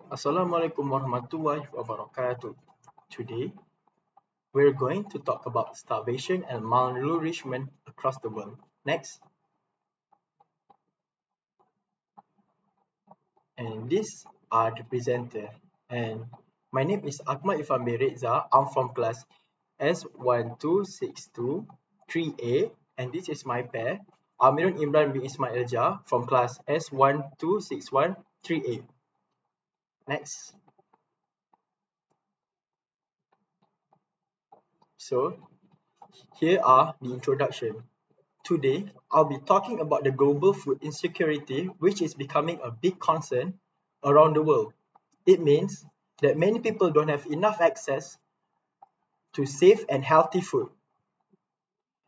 Assalamualaikum warahmatullahi wabarakatuh. Today, we're going to talk about starvation and malnourishment across the world. Next. And these are the presenter. And my name is AKMAL REDZA. I'm from class S12623A. And this is my pair, AMIRUN IMRAN bin ISMAIL from class S12613A. Next. So, here are the introduction. Today, I'll be talking about the global food insecurity, which is becoming a big concern around the world. It means that many people don't have enough access to safe and healthy food.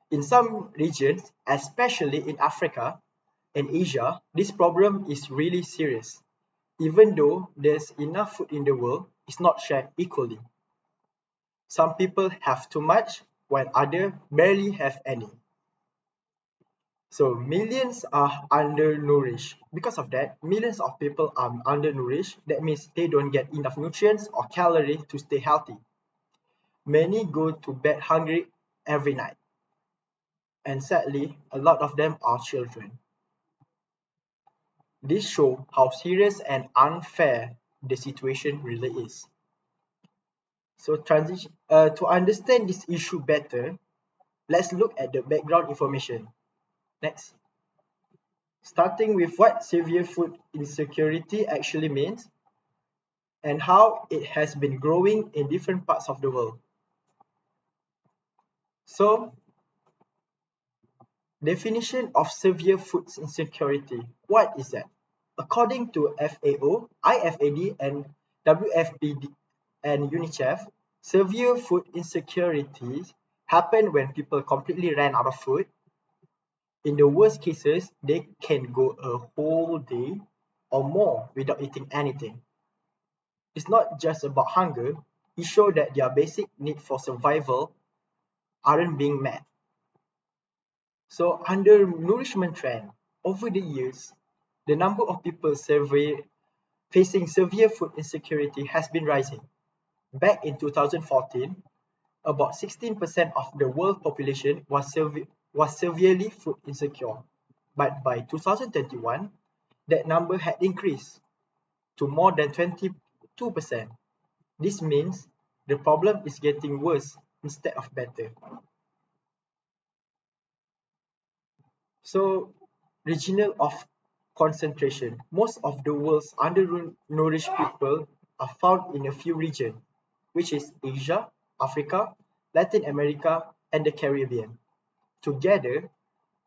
In some regions, especially in Africa and Asia, this problem is really serious. Even though there's enough food in the world, it's not shared equally. Some people have too much, while others barely have any. So millions are undernourished. Because of that, millions of people are undernourished. That means they don't get enough nutrients or calories to stay healthy. Many go to bed hungry every night. And sadly, a lot of them are children. This shows how serious and unfair the situation really is. So to understand this issue better, let's look at the background information. Next. Starting with what severe food insecurity actually means and how it has been growing in different parts of the world. So, definition of severe food insecurity. What is that? According to FAO, IFAD, and WFP and UNICEF, severe food insecurities happen when people completely ran out of food. In the worst cases, they can go a whole day or more without eating anything. It's not just about hunger, it shows that their basic need for survival aren't being met. So undernourishment trend. Over the years, the number of people facing severe food insecurity has been rising. Back in 2014, about 16% of the world population was severely food insecure. But by 2021, that number had increased to more than 22%. This means the problem is getting worse instead of better. So, regional of concentration. Most of the world's undernourished people are found in a few regions, which is Asia, Africa, Latin America, and the Caribbean. Together,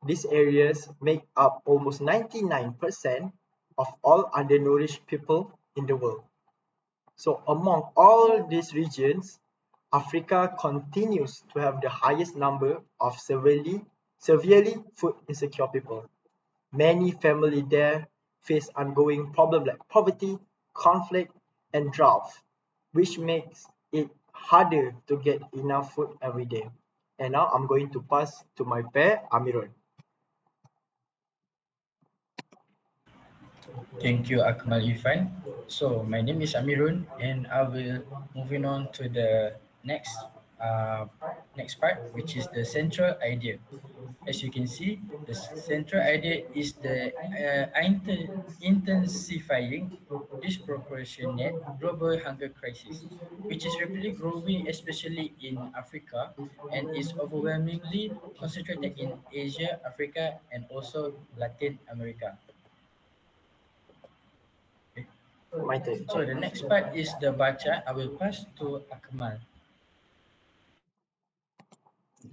these areas make up almost 99% of all undernourished people in the world. So among all these regions, Africa continues to have the highest number of severely food insecure people. Many families there face ongoing problems like poverty, conflict, and drought, which makes it harder to get enough food every day. And now I'm going to pass to my pair, AMIRUN. Thank you, Akmal Irfan. So, my name is Amirun, and I will moving on to the uh, next part, which is the central idea. As you can see, the central idea is the intensifying disproportionate global hunger crisis, which is rapidly growing, especially in Africa, and is overwhelmingly concentrated in Asia, Africa, and also Latin America. Okay. My turn. So the next part is the bar chart. I will pass to Akmal.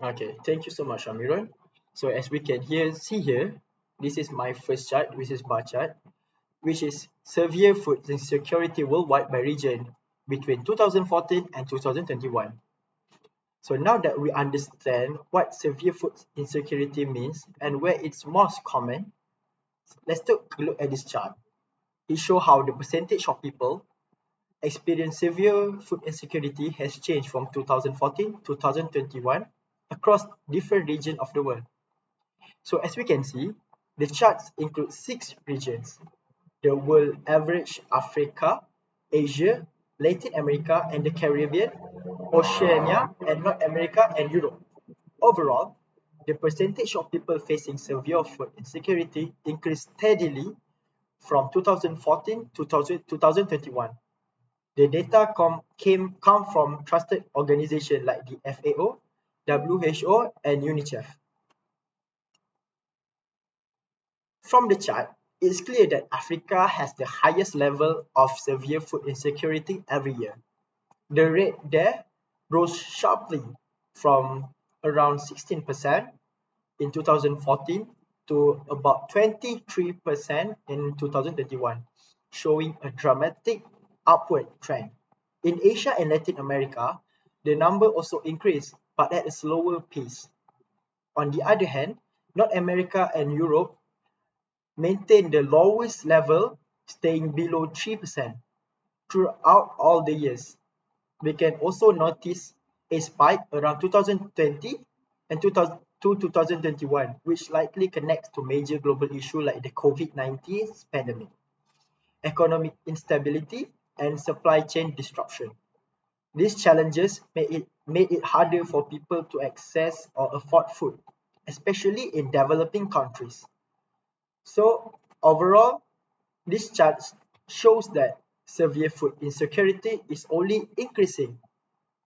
Okay, thank you so much, AMIRUN. So as we can see here, this is my first chart, which is bar chart, which is severe food insecurity worldwide by region between 2014 and 2021. So now that we understand what severe food insecurity means and where it's most common, let's take a look at this chart. It shows how the percentage of people experience severe food insecurity has changed from 2014 to 2021 across different regions of the world. So as we can see, the charts include 6 regions. The world average Africa Asia, Latin America and the Caribbean, Oceania, and North America and Europe. Overall, the percentage of people facing severe food insecurity increased steadily from 2014 to 2021. The data come from trusted organizations like the FAO, WHO, and UNICEF. From the chart, it's clear that Africa has the highest level of severe food insecurity every year. The rate there rose sharply from around 16% in 2014 to about 23% in 2021, showing a dramatic upward trend. In Asia and Latin America, the number also increased, but at a slower pace. On the other hand, North America and Europe maintained the lowest level, staying below 3% throughout all the years. We can also notice a spike around 2020 and 2021, which likely connects to major global issues like the COVID-19 pandemic, economic instability, and supply chain disruption. These challenges made it harder for people to access or afford food, especially in developing countries. So overall, this chart shows that severe food insecurity is only increasing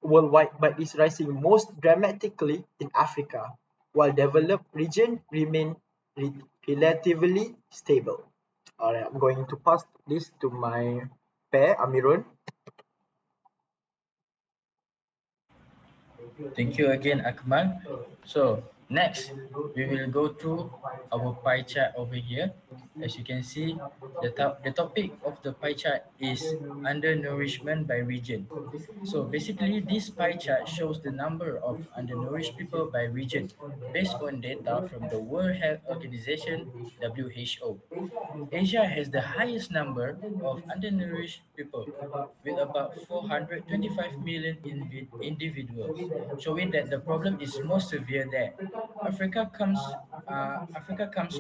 worldwide but is rising most dramatically in Africa, while developed regions remain relatively stable. Alright, I'm going to pass this to my pair, Amirun. Thank you again, Akmal. So next, we will go through our pie chart over here. As you can see, the topic of the pie chart is undernourishment by region. So basically, this pie chart shows the number of undernourished people by region based on data from the World Health Organization (WHO). Asia has the highest number of undernourished people, with about 425 million individuals, showing that the problem is most severe there. Africa comes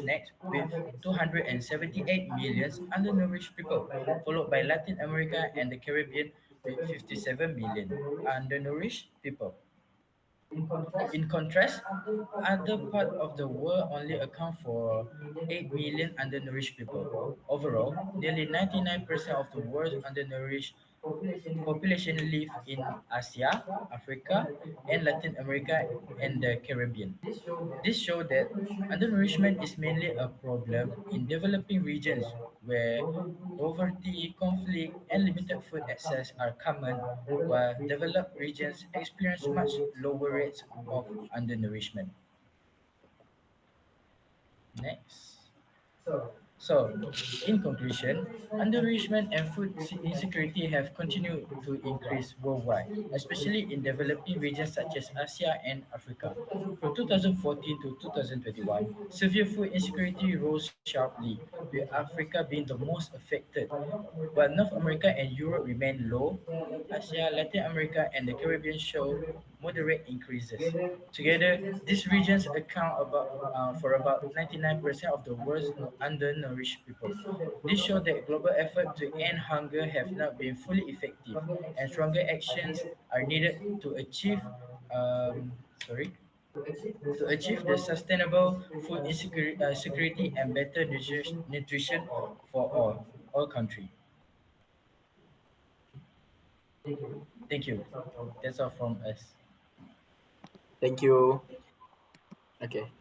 next with 278 million undernourished people, followed by Latin America and the Caribbean with 57 million undernourished people. In contrast, other parts of the world only account for 8 million undernourished people. Overall, nearly 99% of the world's undernourished population live in Asia, Africa, and Latin America and the Caribbean. This shows that undernourishment is mainly a problem in developing regions where poverty, conflict, and limited food access are common, while developed regions experience much lower rates of undernourishment. Next. So, in conclusion, undernourishment and insecurity have continued to increase worldwide, especially in developing regions such as Asia and Africa. From 2014 to 2021, severe food insecurity rose sharply, with Africa being the most affected, while North America and Europe remain low. Asia, Latin America, and the Caribbean show moderate increases. Together, these regions account for about 99% of the world's undernourished people. This shows that global efforts to end hunger have not been fully effective, and stronger actions are needed to um, sorry, achieve the sustainable security and better nutrition for all countries. Thank you. That's all from us. Thank you. Okay.